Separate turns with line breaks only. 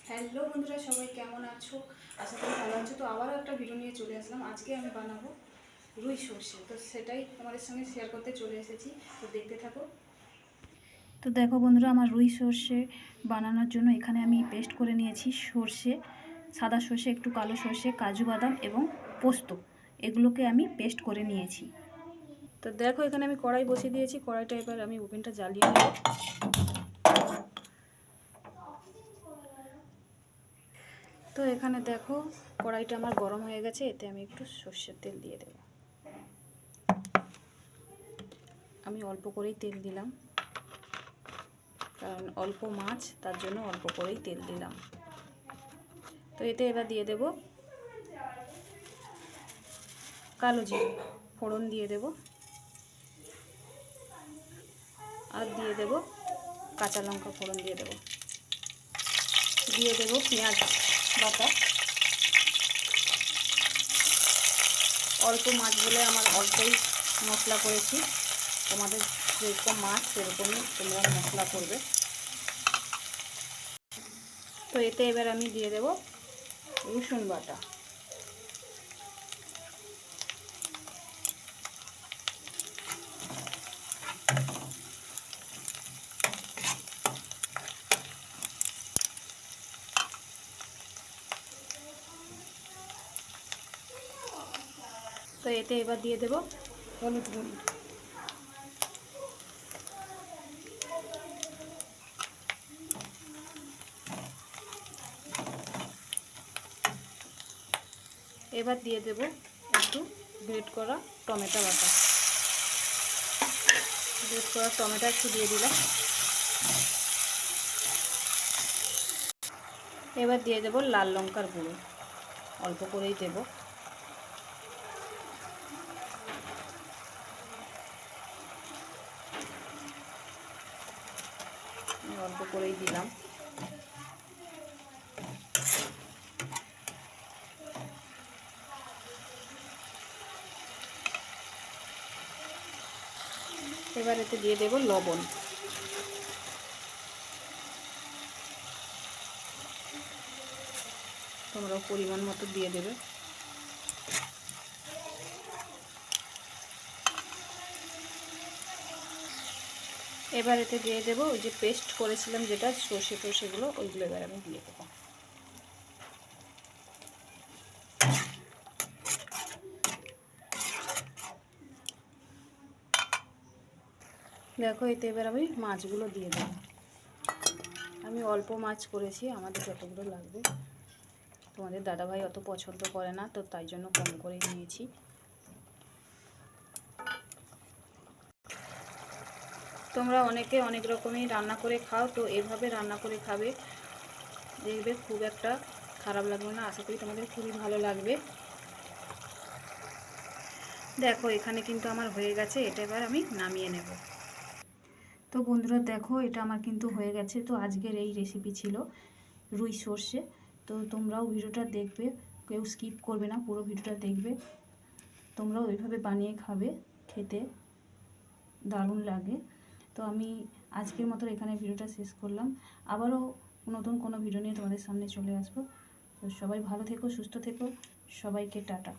Hello বন্ধুরা, সবাই কেমন আছো? আশা করি ভালো আছো। তো আবারও একটা ভিডিও নিয়ে চলে আসলাম। আজকে আমি বানাবো রুই সর্ষে, তো সেটাই তোমাদের সঙ্গে শেয়ার করতে চলে এসেছি। তো দেখতে থাকো। তো দেখো বন্ধুরা, আমার রুই সর্ষে বানানোর জন্য এখানে আমি পেস্ট করে নিয়েছি সর্ষে, সাদা সর্ষে, একটু কালো সর্ষে, কাজু বাদাম এবং পোস্ত, এগুলোকে আমি পেস্ট করে নিয়েছি। তো দেখো, এখানে আমি কড়াই বসিয়ে দিয়েছি। কড়াইটা এবার আমি ওভেনটা জ্বালিয়ে নেব। তো এখানে দেখো, কড়াইটা আমার গরম হয়ে গেছে। এতে আমি একটু সর্ষের তেল দিয়ে দেব। আমি অল্প করেই তেল দিলাম, কারণ অল্প মাছ, তার জন্য অল্প করেই তেল দিলাম। তো এতে এবার দিয়ে দেব কালো জিরে ফোড়ন দিয়ে দেব, আর দিয়ে দেব কাঁচা লঙ্কা ফোড়ন দিয়ে দেব, দিয়ে দেব পেঁয়াজ বাটা। অল্প মাছ বলে আমার অল্পই মশলা করেছি, তোমাদের যেরকম মাছ সেরকমই তোমরা মশলা করবে। তো এতে এবার আমি দিয়ে দেব রসুন বাটা। তো এতে এবার দিয়ে দেব হলুদ গুঁড়ি। এবার দিয়ে দেব একটু গ্রেট করা টমেটো বাটা। গ্রেট করা টমেটো একটু দিয়ে দিলাম। এবার দিয়ে দেব লাল লঙ্কার গুঁড়ো, অল্প করেই দেব। অল্প করেই দিলাম। এবার এতে দিয়ে দেব লবণ। তোমরাও পরিমাণ মতো দিয়ে দেবে। এবার এতে দিয়ে দেব ওই যে পেস্ট করেছিলাম যেটা সর্ষে টর্ষেগুলো, ওইগুলো এবার আমি দিয়ে দেবো। দেখো, এতে এবার আমি মাছগুলো দিয়ে দেবো। আমি অল্প মাছ করেছি, আমাদের যতগুলো লাগবে। তোমাদের দাদাভাই অত পছন্দ করে না, তো তাই জন্য কম করে নিয়েছি। তোমরা অনেকে অনেক রকমই রান্না করে খাও, তো এভাবে রান্না করে খাবে, দেখবে খুব একটা খারাপ লাগবে না। আশা করি তোমাদের খুবই ভালো লাগবে। দেখো, এখানে কিন্তু আমার হয়ে গেছে। এটা এবার আমি নামিয়ে নেব। তো বন্ধুরা দেখো, এটা আমার কিন্তু হয়ে গেছে। তো আজকের এই রেসিপি ছিল রুই সর্ষে। তো তোমরাও ভিডিওটা দেখবে, কেউ স্কিপ করবে না, পুরো ভিডিওটা দেখবে। তোমরাও ওইভাবে বানিয়ে খাবে, খেতে দারুণ লাগে। তো আমি আজকের মতো এখানে ভিডিওটা শেষ করলাম। আবারও নতুন কোনো ভিডিও নিয়ে তোমাদের সামনে চলে আসবো। তো সবাই ভালো থেকো, সুস্থ থেকো, সবাইকে টাটা।